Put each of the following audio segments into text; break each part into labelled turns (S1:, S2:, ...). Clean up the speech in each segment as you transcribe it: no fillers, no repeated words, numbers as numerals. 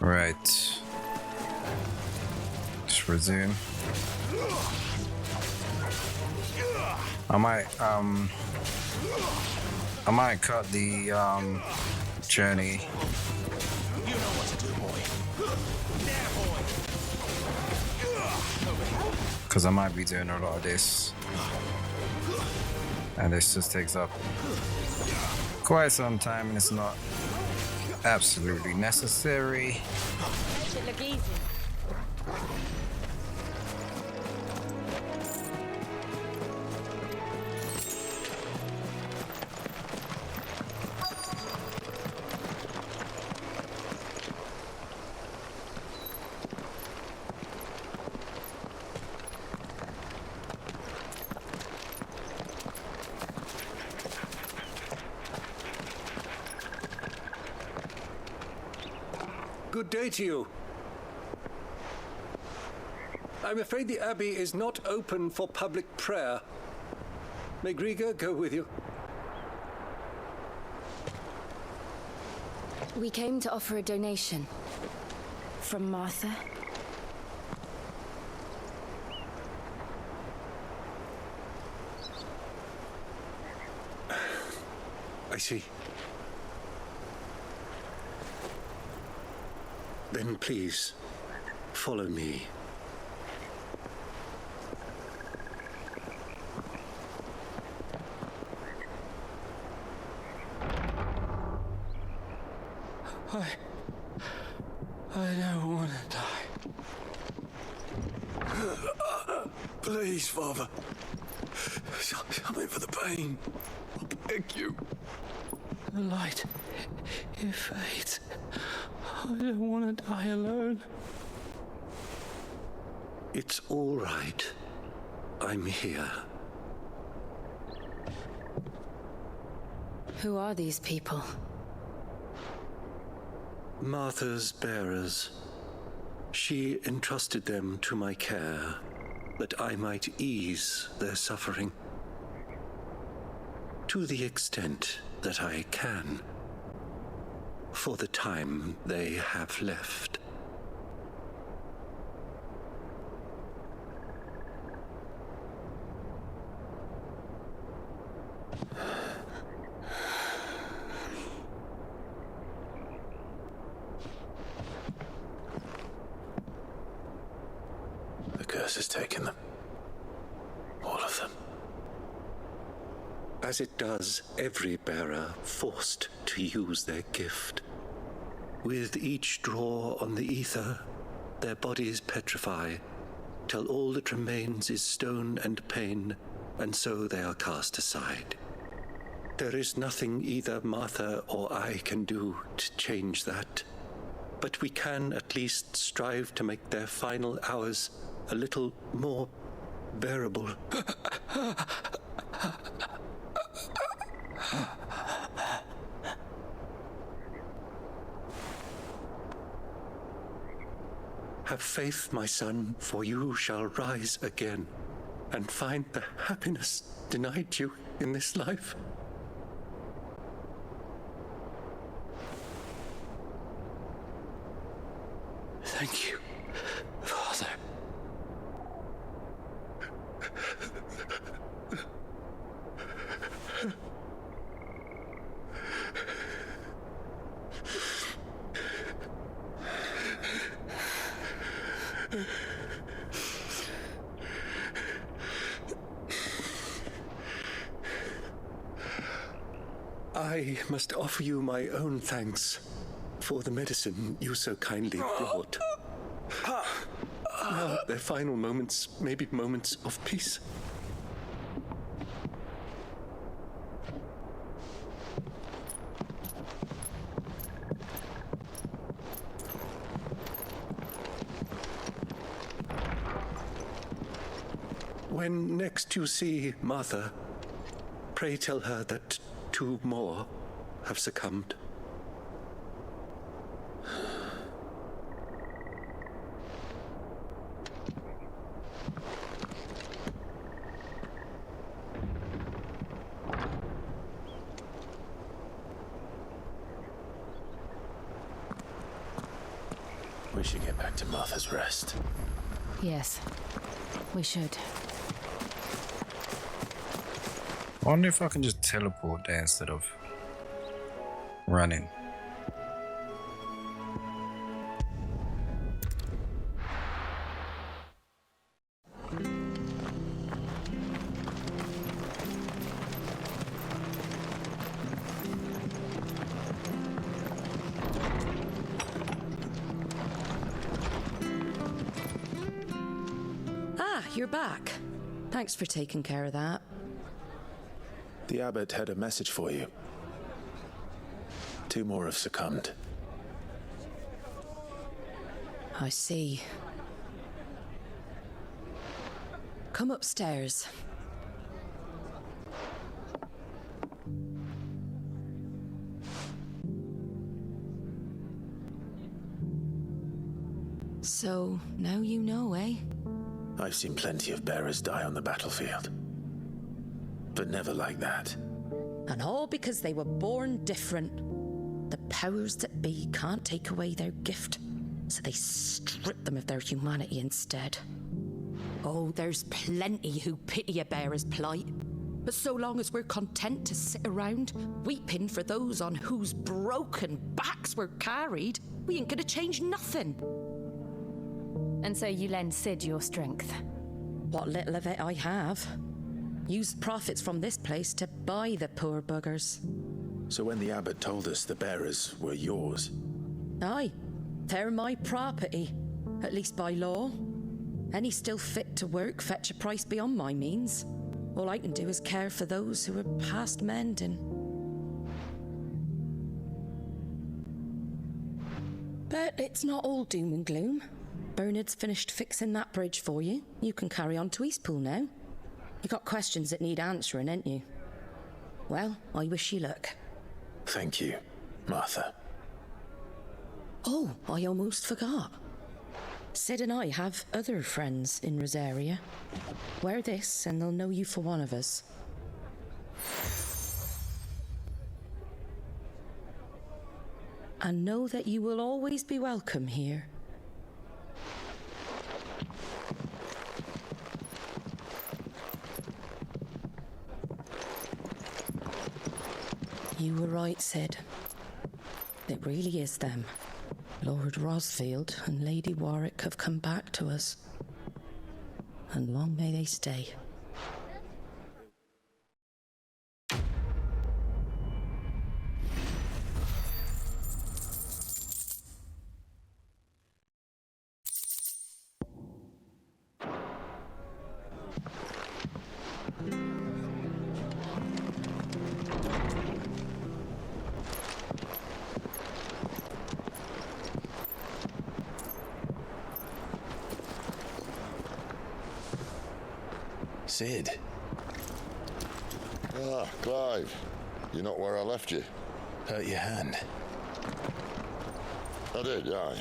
S1: Right. Just resume. I might cut the journey.
S2: You know what to do, boy. There, boy.
S1: Because I might be doing a lot of this. And this just takes up quite some time and it's not absolutely necessary.
S3: Makes it look easy.
S4: Good day to you. I'm afraid the Abbey is not open for public prayer. May Griga go with you?
S3: We came to offer a donation. From Martha.
S4: I see. Then please, follow me.
S5: I don't want to die. Please, Father. Something for the pain. I beg you.
S6: The light, it fades. I don't want to die alone.
S4: It's all right. I'm here.
S3: Who are these people?
S4: Martha's bearers. She entrusted them to my care, that I might ease their suffering. To the extent that I can. For the time they have left.
S5: The curse has taken them. All of them.
S4: As it does every bearer forced to use their gift. With each draw on the ether, their bodies petrify, till all that remains is stone and pain, and so they are cast aside. There is nothing either Martha or I can do to change that, but we can at least strive to make their final hours a little more bearable. Have faith, my son, for you shall rise again and find the happiness denied you in this life.
S6: Thank you, Father.
S4: I must offer you my own thanks for the medicine you so kindly brought. Now, their final moments may be moments of peace. When next you see Martha, pray tell her that 2 more have succumbed.
S2: We should get back to Martha's Rest.
S3: Yes, we should.
S1: I wonder if I can just teleport there instead of running.
S7: Ah, you're back. Thanks for taking care of that.
S2: The abbot had a message for you. 2 more have succumbed.
S7: I see. Come upstairs. So, now you know, eh?
S2: I've seen plenty of bearers die on the battlefield. But never like that.
S7: And all because they were born different. The powers that be can't take away their gift, so they strip them of their humanity instead. Oh, there's plenty who pity a bearer's plight. But so long as we're content to sit around, weeping for those on whose broken backs we're carried, we ain't gonna change nothing.
S3: And so you lend Sid your strength.
S7: What little of it I have. Used profits from this place to buy the poor buggers.
S2: So when the abbot told us the bearers were yours,
S7: Aye, they're my property, at least by law. Any still fit to work fetch a price beyond my means. All I can do is care for those who are past mending. But it's not all doom and gloom. Bernard's finished fixing that bridge for you. You can carry on to Eastpool now. You got questions that need answering, ain't you? Well, I wish you luck.
S2: thank you, Martha.
S7: Oh, I almost forgot. Sid and I have other friends in Rosaria. Wear this and they'll know you for one of us. And know that you will always be welcome here. You were right, Sid. It really is them. Lord Rosfield and Lady Warwick have come back to us. And long may they stay.
S2: Sid,
S8: Ah, Clive. You're not where I left you.
S2: hurt your hand.
S8: I did, aye.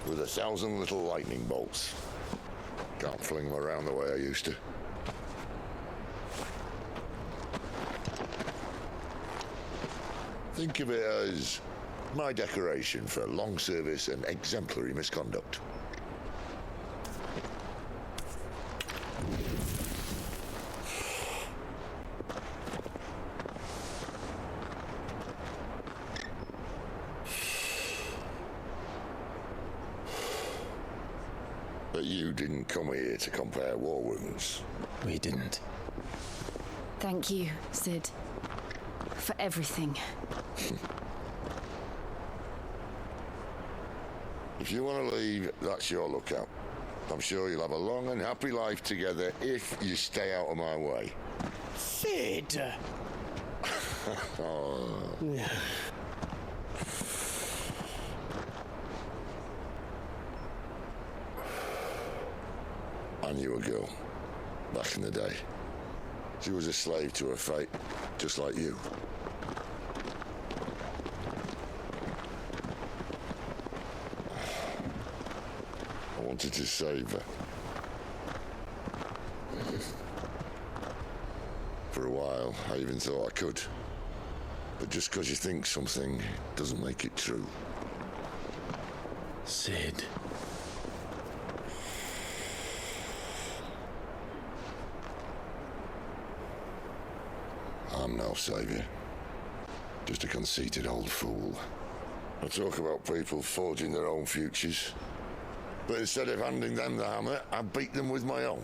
S8: With 1,000 little lightning bolts. Can't fling them around the way I used to. Think of it as my decoration for long service and exemplary misconduct. But you didn't come here to compare war wounds.
S2: We didn't.
S3: Thank you, Sid. For everything.
S8: If you want to leave, that's your lookout. I'm sure you'll have a long and happy life together if you stay out of my way.
S5: Sid!
S8: I knew a girl, back in the day. She was a slave to her fate, just like you. I wanted to save her. For a while, I even thought I could. But just because you think something doesn't make it true.
S2: Sid.
S8: I'm no savior. Just a conceited old fool. I talk about people forging their own futures. But instead of handing them the hammer, I beat them with my own.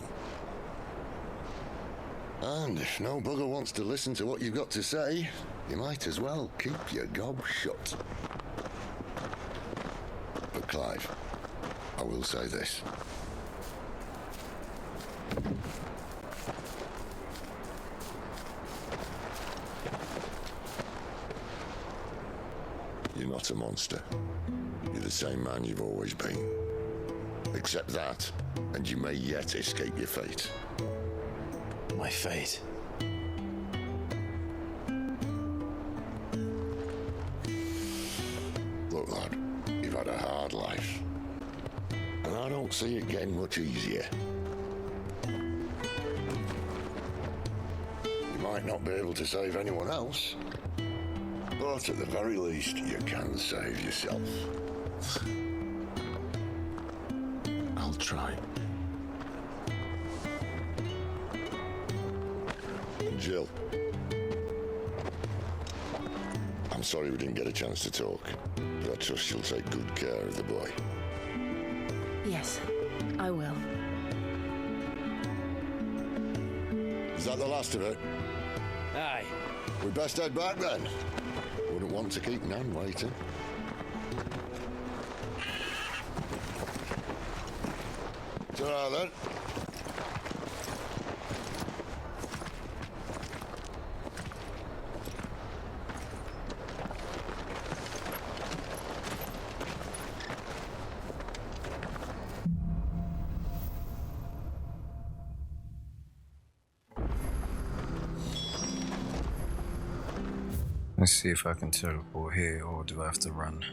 S8: And if no bugger wants to listen to what you've got to say, you might as well keep your gob shut. But Clive, I will say this. You're not a monster. You're the same man you've always been. Accept that, and you may yet escape your fate.
S2: My fate.
S8: Look, lad, you've had a hard life. And I don't see it getting much easier. You might not be able to save anyone else, but at the very least, you can save yourself.
S2: I'll try.
S8: Jill. I'm sorry we didn't get a chance to talk, but I trust you'll take good care of the boy.
S3: Yes, I will.
S8: Is that the last of it?
S6: Aye.
S8: We best head back then. Wouldn't want to keep Nan waiting. Ta-ra then.
S1: Let's see if I can teleport here, or do I have to run?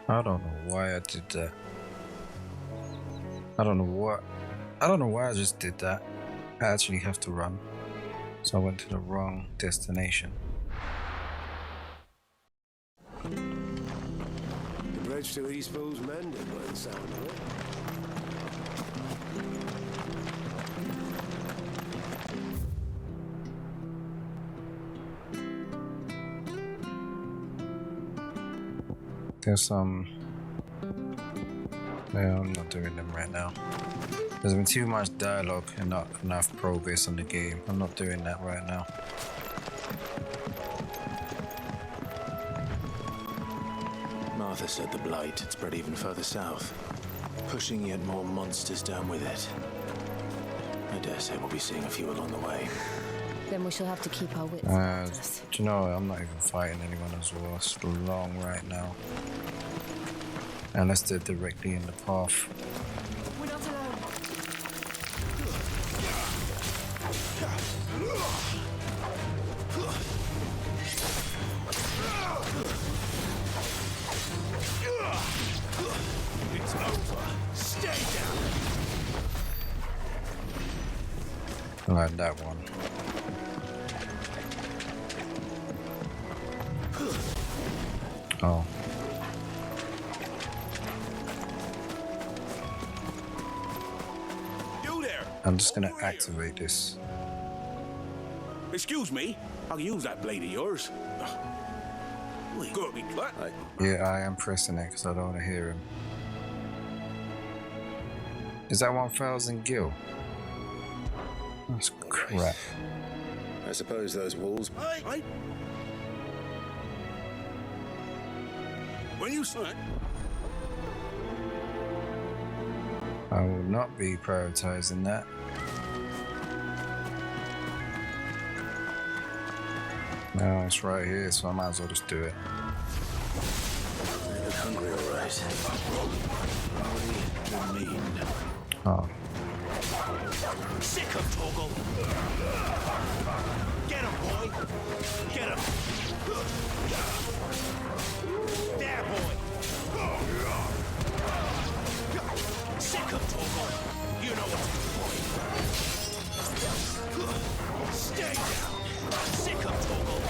S1: I don't know why I did that. I don't know why I just did that. I actually have to run. So I went to the wrong destination.
S5: The bridge to Eastpool's mended by the sound of it.
S1: There's some... Yeah, I'm not doing them right now. There's been too much dialogue and not enough progress on the game. I'm not doing that right now.
S2: Martha said the blight had spread even further south, pushing yet more monsters down with it. I dare say we'll be seeing a few along the way.
S3: Then we shall have to keep our wits about us.
S1: Do you know, I'm not even fighting anyone as well. It's long right now. Unless they're directly in the path.
S3: We're not alone.
S5: It's over. Stay down.
S1: I like that one. Oh.
S5: You there?
S1: I'm just gonna activate this.
S5: Excuse me. I can use that blade of yours. Good, what?
S1: Yeah, I am pressing it because I don't want to hear him. Is that 1,000 gil? That's crap.
S2: I suppose those walls...
S5: When you saw it,
S1: I will not be prioritizing that. No, it's right here, so I might as well just do it.
S2: They look hungry, all right. Hungry, demeaned.
S1: Oh.
S5: sick of Toggle. Get him, boy. Get him. There, boy. Sick You know what's the point. Stay down. Sick of Toggle.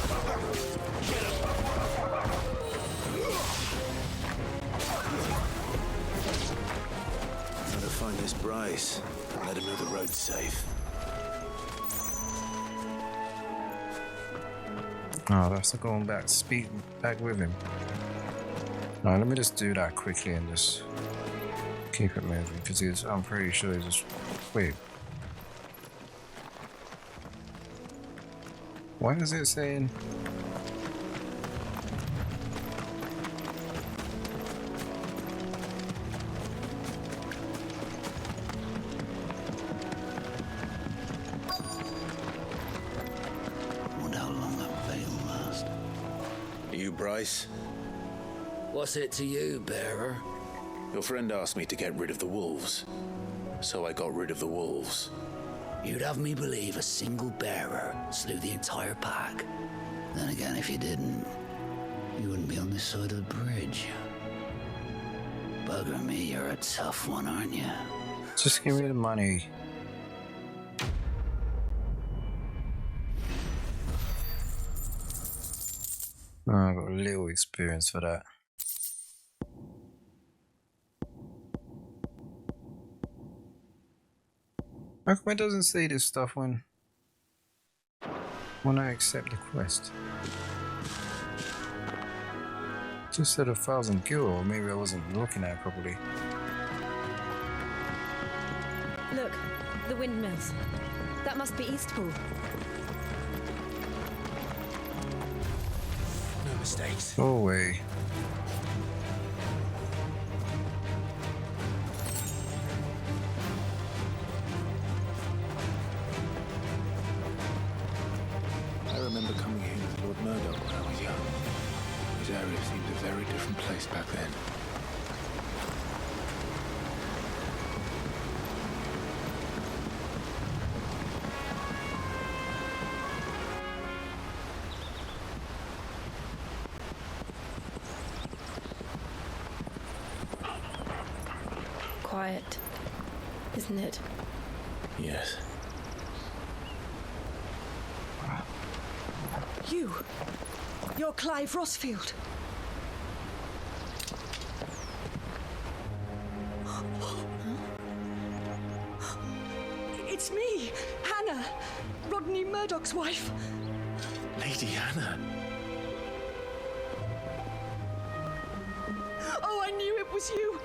S5: Get him.
S2: Gotta find this Bryce. Let him know the road's safe.
S1: Oh, that's not going back. Speak back with him. No, let me just do that quickly and just keep it moving because I'm pretty sure he's just. Wait. Why is it saying?
S6: Wonder how long that veil lasts.
S2: Are you Bryce?
S6: What's it to you, bearer?
S2: Your friend asked me to get rid of the wolves. So I got rid of the wolves.
S6: You'd have me believe a single bearer slew the entire pack. Then again, if you didn't, you wouldn't be on this side of the bridge. Bugger me, you're a tough one, aren't you?
S1: Just give me the money. Oh, I got a little experience for that. How come it doesn't say this stuff when I accept the quest? It just said 1,000 gil, or maybe I wasn't looking at it properly.
S3: Look, the windmills. That must be Eastpool.
S2: No mistakes.
S1: Go away.
S2: I remember coming here with Lord Murdoch when I was young. This area seemed a very different place back then.
S3: Quiet, isn't it?
S2: Yes.
S9: You're Clive Rossfield. It's me, Hannah, Rodney Murdoch's wife.
S2: Lady Hannah.
S9: Oh, I knew it was you.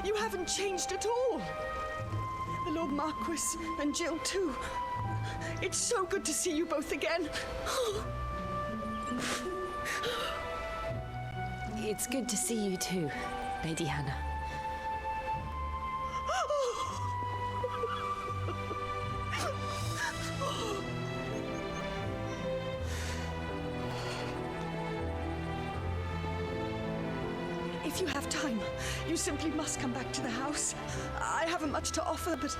S9: You haven't changed at all. The Lord Marquis and Jill too. It's so good to see you both again.
S3: It's good to see you too, Lady Hannah.
S9: If you have time, you simply must come back to the house. I haven't much to offer, but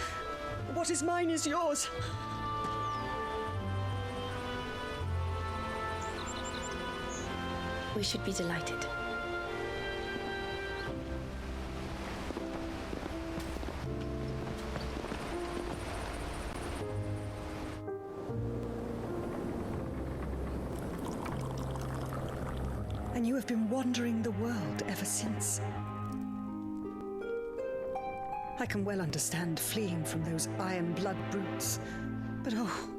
S9: what is mine is yours.
S3: We should be delighted.
S9: And you have been wandering the world ever since. I can well understand fleeing from those iron blood brutes, but oh,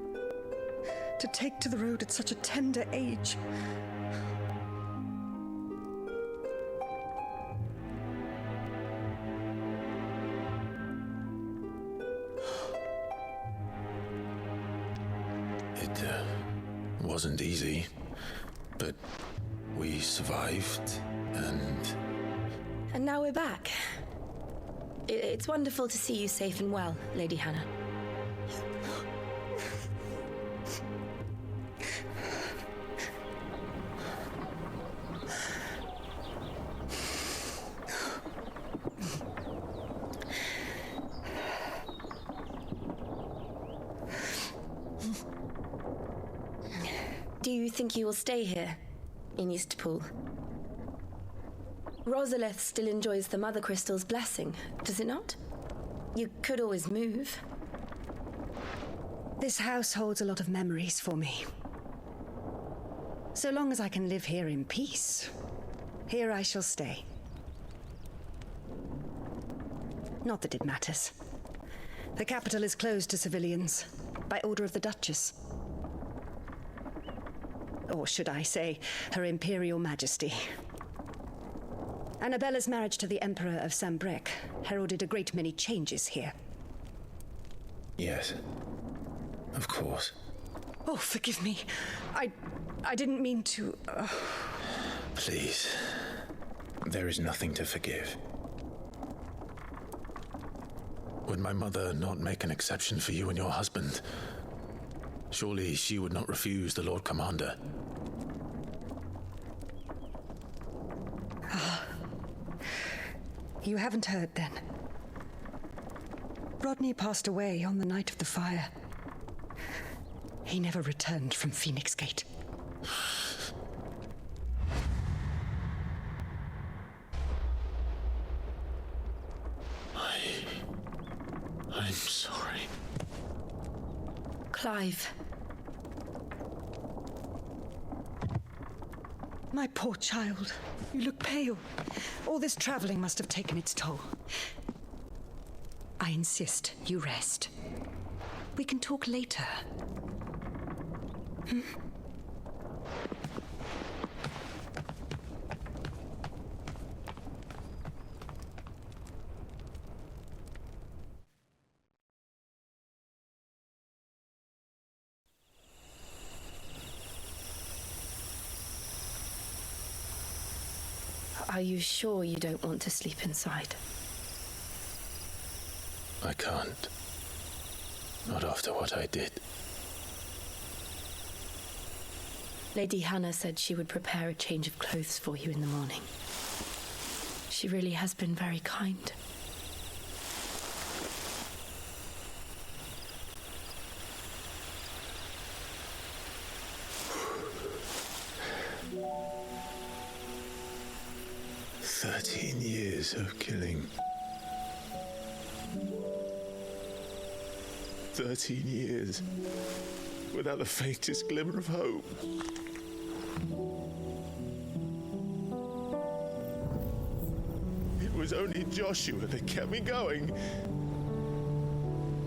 S9: to take to the road at such a tender age.
S2: It wasn't easy, but we survived, and
S3: now we're back. It's wonderful to see you safe and well, Lady Hannah. Do you think you will stay here, in Eastpool? Rosalith still enjoys the Mother Crystal's blessing, does it not? You could always move.
S10: This house holds a lot of memories for me. So long as I can live here in peace, here I shall stay. Not that it matters. The capital is closed to civilians, by order of the Duchess. Or should I say, Her Imperial Majesty. Annabella's marriage to the Emperor of Sambrec heralded a great many changes here.
S2: Yes. Of course.
S10: Oh, forgive me. I didn't mean to...
S2: Please. There is nothing to forgive. Would my mother not make an exception for you and your husband? Surely she would not refuse the Lord Commander.
S10: You haven't heard, then. Rodney passed away on the night of the fire. He never returned from Phoenix Gate.
S2: I'm sorry.
S3: Clive.
S10: My poor child. You look pale. All this traveling must have taken its toll. I insist you rest. We can talk later.
S3: Are you sure you don't want to sleep inside?
S2: I can't. Not after what I did.
S3: Lady Hannah said she would prepare a change of clothes for you in the morning. She really has been very kind.
S2: Years of killing. 13 years without the faintest glimmer of hope. It was only Joshua that kept me going.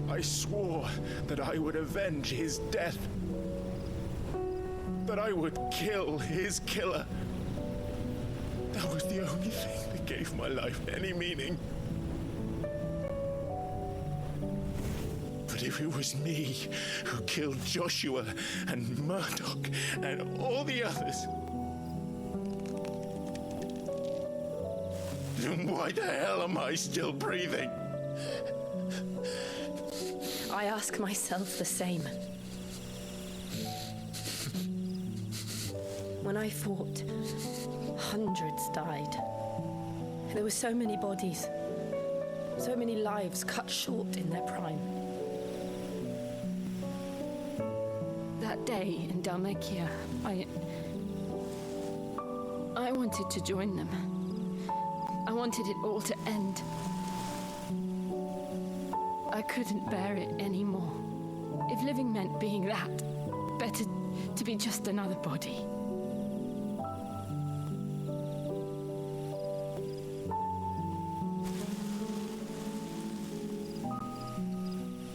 S2: I swore that I would avenge his death. That I would kill his killer. That was the only thing that gave my life any meaning. But if it was me who killed Joshua and Murdoch and all the others, then why the hell am I still breathing?
S3: I ask myself the same. When I fought, hundreds died. There were so many bodies, so many lives cut short in their prime. That day in Dalmekia, I wanted to join them. I wanted it all to end. I couldn't bear it anymore. If living meant being that, better to be just another body.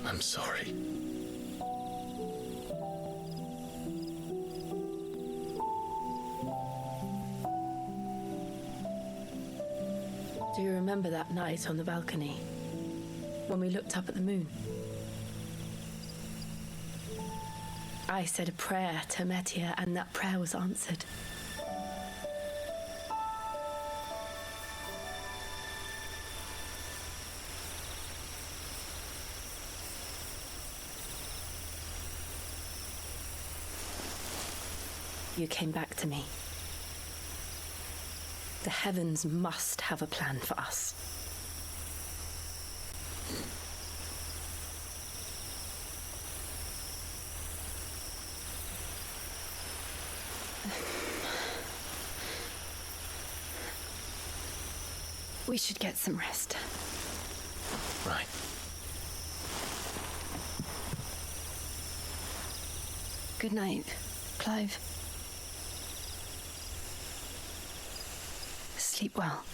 S2: I'm sorry.
S3: Do you remember that night on the balcony, when we looked up at the moon? I said a prayer to Metia, and that prayer was answered. You came back to me. The heavens must have a plan for us. We should get some rest.
S2: Right.
S10: Good night, Clive. Sleep well.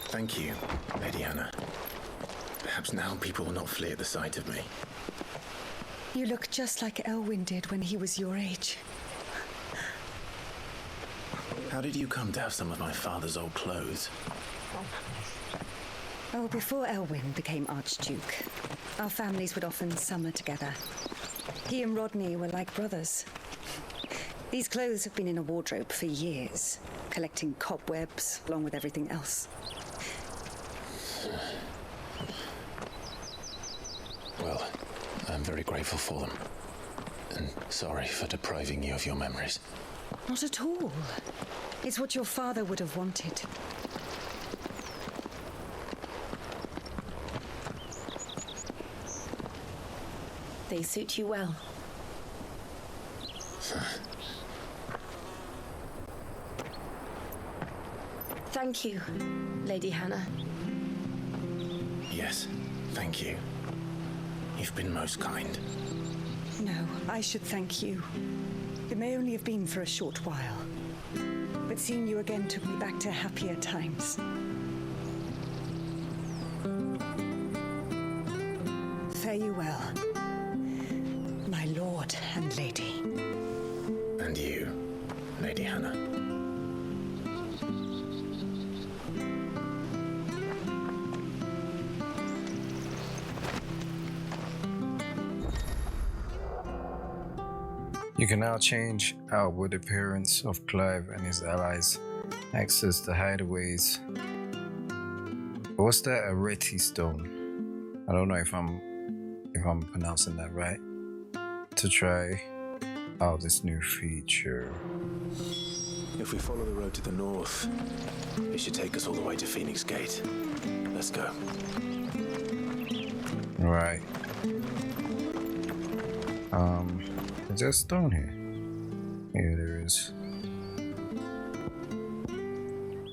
S2: Thank you, Lady Hannah. Perhaps now people will not flee at the sight of me.
S10: You look just like Elwyn did when he was your age.
S2: How did you come to have some of my father's old clothes?
S10: Oh, before Elwyn became Archduke, our families would often summer together. He and Rodney were like brothers. These clothes have been in a wardrobe for years, collecting cobwebs along with everything else.
S2: Well, I'm very grateful for them. And sorry for depriving you of your memories.
S10: Not at all. It's what your father would have wanted.
S3: They suit you well. Thank you, Lady Hannah.
S2: Yes, thank you. You've been most kind.
S10: No, I should thank you. It may only have been for a short while, but seeing you again took me back to happier times. Fare you well, my lord and lady.
S2: And you, Lady Hannah.
S1: You can now change outward appearance of Clive and his allies. Access the hideaways. What's that? A Reti stone. I don't know if I'm pronouncing that right. To try out this new feature.
S2: If we follow the road to the north, it should take us all the way to Phoenix Gate. Let's go.
S1: Right. Is there a stone here? Yeah, there is.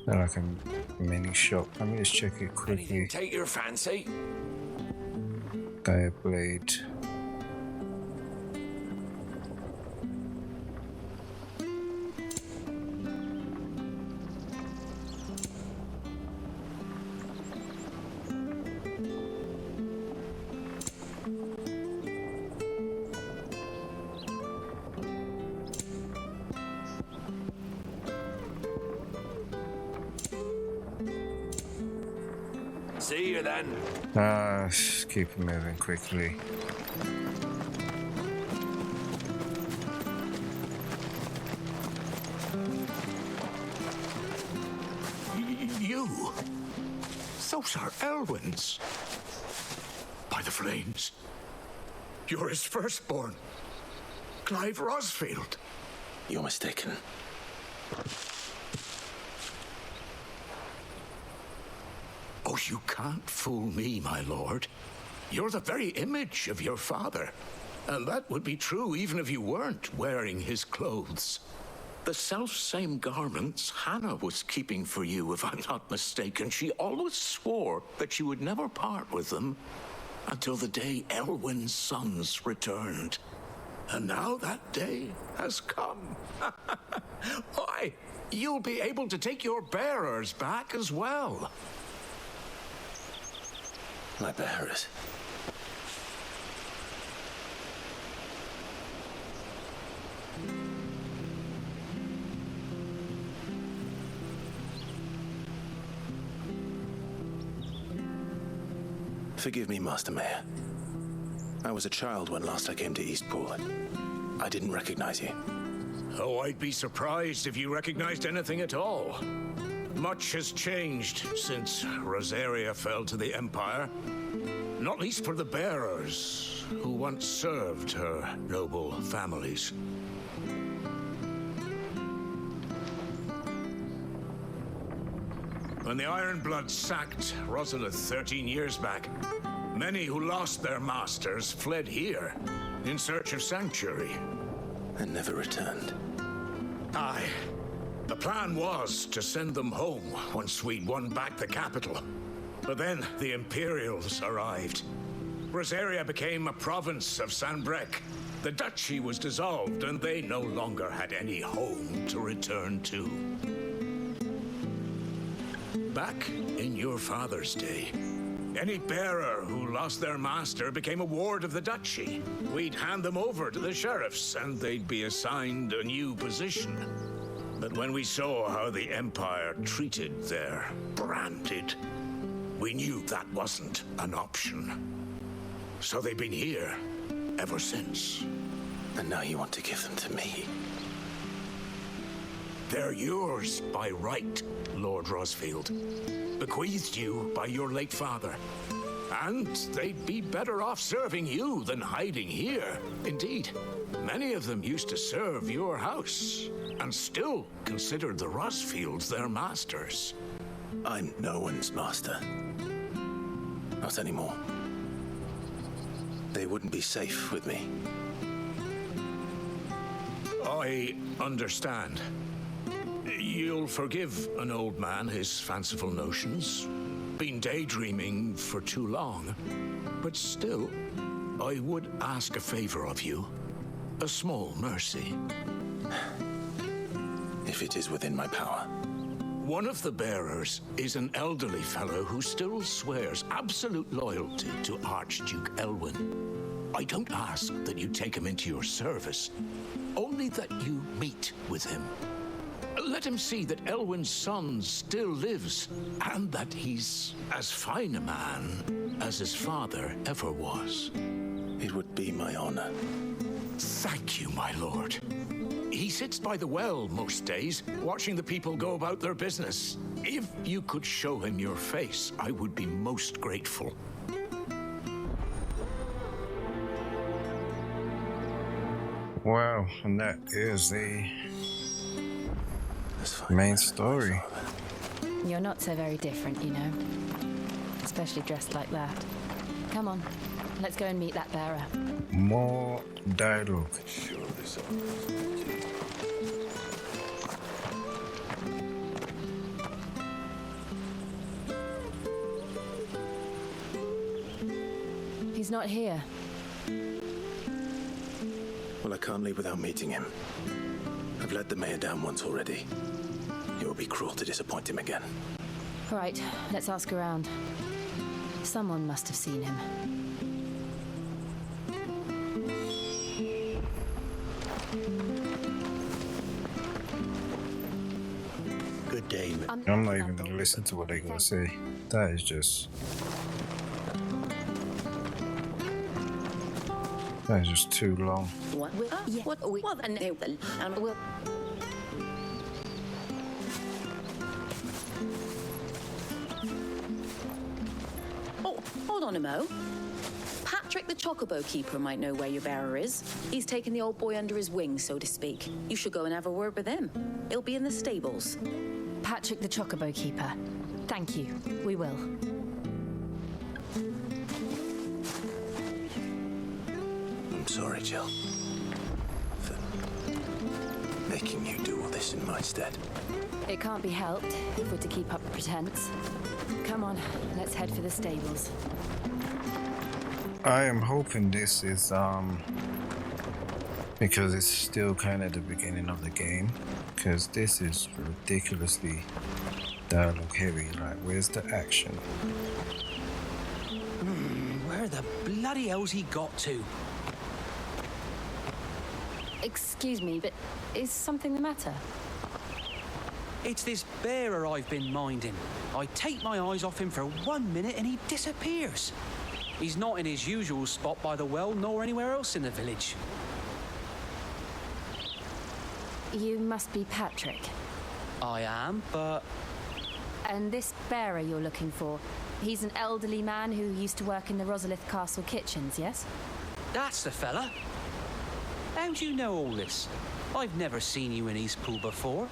S1: Then like a mini shop. Let me just check it quickly.
S5: Anything take your fancy?
S1: Dire blade.
S5: See you then.
S1: Just keep it moving quickly.
S11: You? Those are Elwyn's. By the flames. You're his firstborn. Clive Rosfield.
S2: You're mistaken.
S11: Oh, you can't fool me, my lord. You're the very image of your father. And that would be true even if you weren't wearing his clothes. The self-same garments Hannah was keeping for you, if I'm not mistaken. She always swore that she would never part with them until the day Elwyn's sons returned. And now that day has come. Why, you'll be able to take your bearers back as well.
S2: My bearers. Forgive me, Master Mayor. I was a child when last I came to Eastpool. I didn't recognize you.
S11: Oh, I'd be surprised if you recognized anything at all. Much has changed since Rosaria fell to the Empire. Not least for the bearers, who once served her noble families. When the Ironbloods sacked Rosalith 13 years back, many who lost their masters fled here in search of sanctuary.
S2: And never returned.
S11: Aye. The plan was to send them home once we'd won back the capital. But then the Imperials arrived. Rosaria became a province of Sanbreque. The duchy was dissolved, and they no longer had any home to return to. Back in your father's day, any bearer who lost their master became a ward of the duchy. We'd hand them over to the sheriffs, and they'd be assigned a new position. But when we saw how the Empire treated their branded, we knew that wasn't an option. So they've been here ever since.
S2: And now you want to give them to me?
S11: They're yours by right, Lord Rosfield. Bequeathed you by your late father. And they'd be better off serving you than hiding here. Indeed, many of them used to serve your house, and still considered the Rosfields their masters.
S2: I'm no one's master. Not anymore. They wouldn't be safe with me.
S11: I understand. You'll forgive an old man his fanciful notions. Been daydreaming for too long. But still, I would ask a favor of you. A small mercy.
S2: If it is within my power.
S11: One of the bearers is an elderly fellow who still swears absolute loyalty to Archduke Elwyn. I don't ask that you take him into your service, only that you meet with him. Let him see that Elwyn's son still lives, and that he's as fine a man as his father ever was.
S2: It would be my honor.
S11: Thank you, my lord. He sits by the well most days, watching the people go about their business. If you could show him your face, I would be most grateful.
S1: Wow, and that is the main story.
S3: You're not so very different, you know. Especially dressed like that. Come on, let's go and meet that bearer.
S1: More dialogue.
S3: He's not here.
S2: Well, I can't leave without meeting him. I've let the mayor down once already. It would be cruel to disappoint him again.
S3: Right, let's ask around. Someone must have seen him.
S6: Good day.
S1: I'm not even going to listen to what they're going to say. That is just... that is just too long.
S7: What we and we'll
S12: Oh, hold on a mo. Patrick the Chocobo Keeper might know where your bearer is. He's taken the old boy under his wing, so to speak. You should go and have a word with him. He'll be in the stables.
S3: Patrick the Chocobo Keeper. Thank you. We will.
S2: I'm sorry, Jill. For making you do all this in my stead.
S3: It can't be helped if we're to keep up the pretense. Come on, let's head for the stables.
S1: I am hoping this is because it's still kind of the beginning of the game, because this is ridiculously dialogue heavy. Like, where's the action?
S13: Where the bloody hell's he got to?
S3: Excuse me, but is something the matter?
S13: It's this bearer I've been minding. I take my eyes off him for 1 minute and he disappears. He's not in his usual spot by the well, nor anywhere else in the village.
S3: You must be Patrick.
S13: I am, but...
S3: And this bearer you're looking for, he's an elderly man who used to work in the Rosalith Castle kitchens, yes?
S13: That's the fella. How do you know all this? I've never seen you in Eastpool before,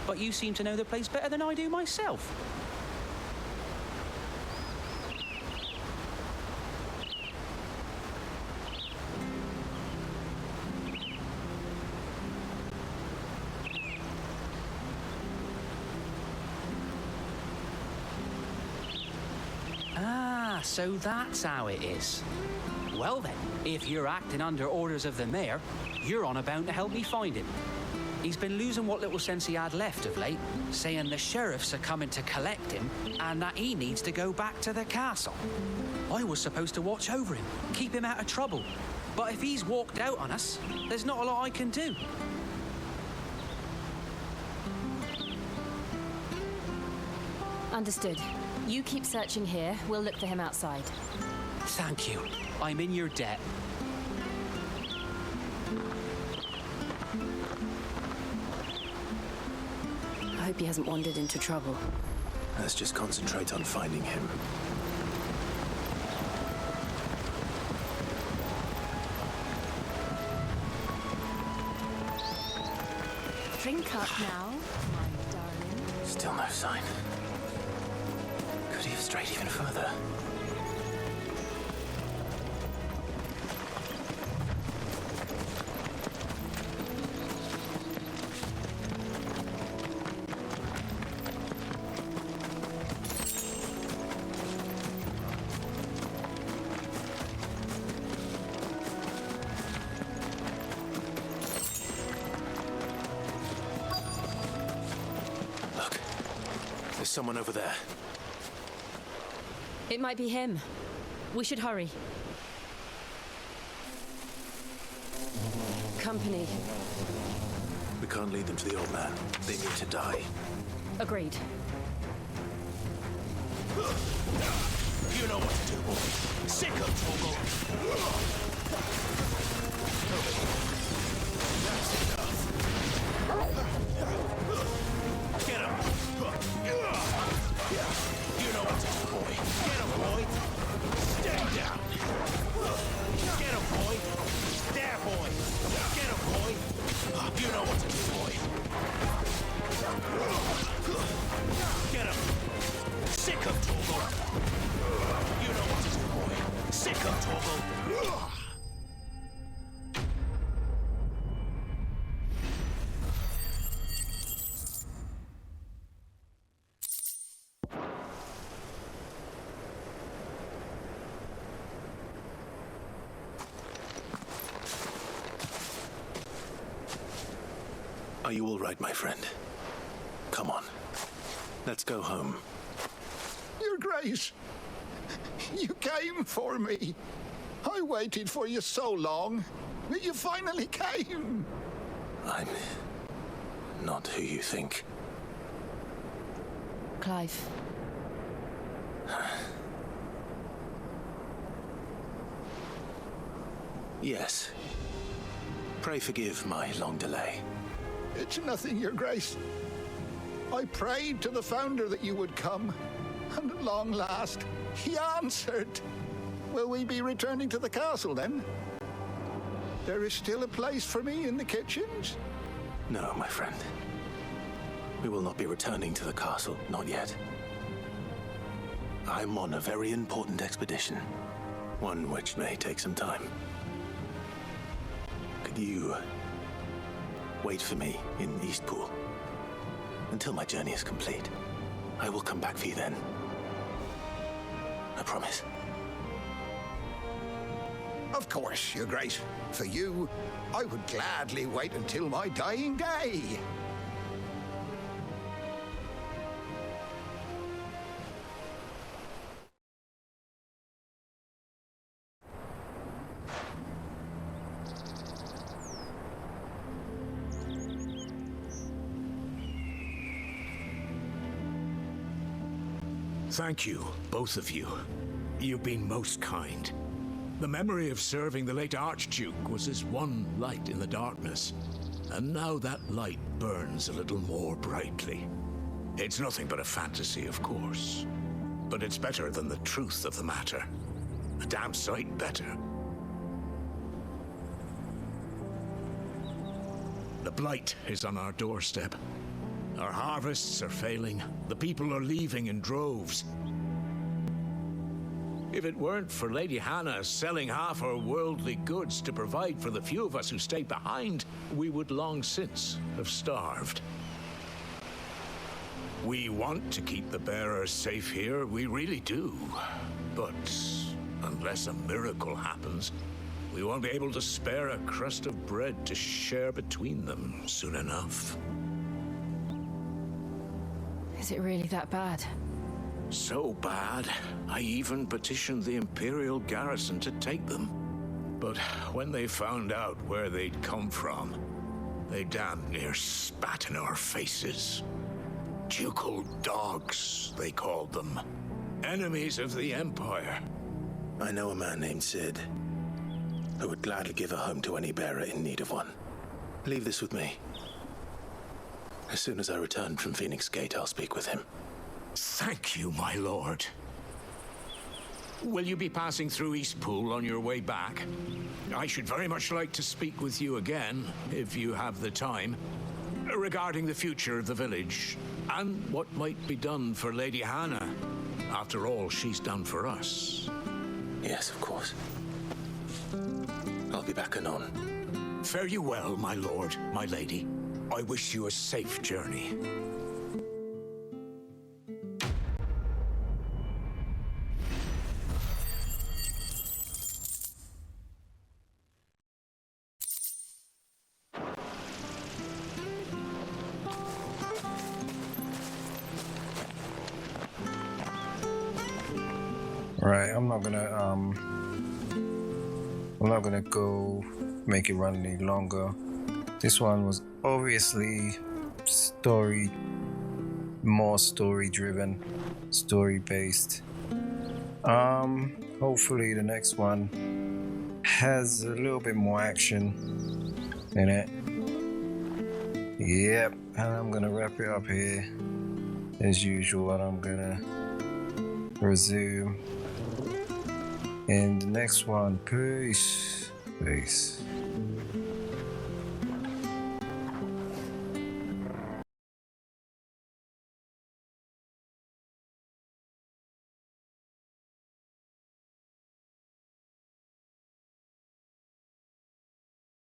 S13: but you seem to know the place better than I do myself. So that's how it is. Well then, if you're acting under orders of the mayor, you're on about to help me find him. He's been losing what little sense he had left of late, saying the sheriffs are coming to collect him and that he needs to go back to the castle. I was supposed to watch over him, keep him out of trouble. But if he's walked out on us, there's not a lot I can do.
S14: Understood. You keep searching here. We'll look for him outside.
S13: Thank you. I'm in your debt.
S14: I hope he hasn't wandered into trouble.
S2: Let's just concentrate on finding him.
S14: Drink up now, my darling.
S2: Still no sign. Could he have strayed even further? There's someone over there.
S14: It might be him. We should hurry. Company.
S2: We can't lead them to the old man. They need to die.
S14: Agreed.
S11: You know what to do, boy. Sick of trouble. That's enough. Get him. You know what to do, boy. Get him, boy. Stay down. Get him, boy. There, boy. Get him, boy. You know what to do, boy. Get him. Sick of trouble. You know what to do, boy. Sick of trouble.
S2: Are you all right, my friend? Come on. Let's go home.
S15: Your Grace, you came for me. I waited for you so long, but you finally came.
S2: I'm not who you think.
S14: Clive.
S2: Yes. Pray forgive my long delay.
S15: It's nothing, Your Grace. I prayed to the Founder that you would come, and at long last, he answered. Will we be returning to the castle, then? There is still a place for me in the kitchens?
S2: No, my friend. We will not be returning to the castle, not yet. I'm on a very important expedition, one which may take some time. Could you wait for me in Eastpool until my journey is complete? I will come back for you then. I promise.
S15: Of course, Your Grace. For you, I would gladly wait until my dying day.
S11: Thank you, both of you. You've been most kind. The memory of serving the late Archduke was as one light in the darkness, and now that light burns a little more brightly. It's nothing but a fantasy, of course, but it's better than the truth of the matter. A damn sight better. The blight is on our doorstep. Our harvests are failing. The people are leaving in droves. If it weren't for Lady Hannah selling half her worldly goods to provide for the few of us who stayed behind, we would long since have starved. We want to keep the bearers safe here, we really do. But unless a miracle happens, we won't be able to spare a crust of bread to share between them soon enough.
S14: Is it really that bad?
S11: So bad, I even petitioned the Imperial garrison to take them. But when they found out where they'd come from, they damn near spat in our faces. Ducal dogs, they called them. Enemies of the Empire.
S2: I know a man named Sid who would gladly give a home to any bearer in need of one. Leave this with me. As soon as I return from Phoenix Gate, I'll speak with him.
S11: Thank you, my lord. Will you be passing through Eastpool on your way back? I should very much like to speak with you again, if you have the time, regarding the future of the village, and what might be done for Lady Hannah, after all she's done for us.
S2: Yes, of course. I'll be back anon.
S11: Fare you well, my lord, my lady. I wish you a safe journey.
S1: Right, I'm not gonna go make it run any longer. This one was obviously more story driven, story based. Hopefully the next one has a little bit more action in it. Yep, and I'm gonna wrap it up here as usual, and I'm gonna resume in the next one. Peace.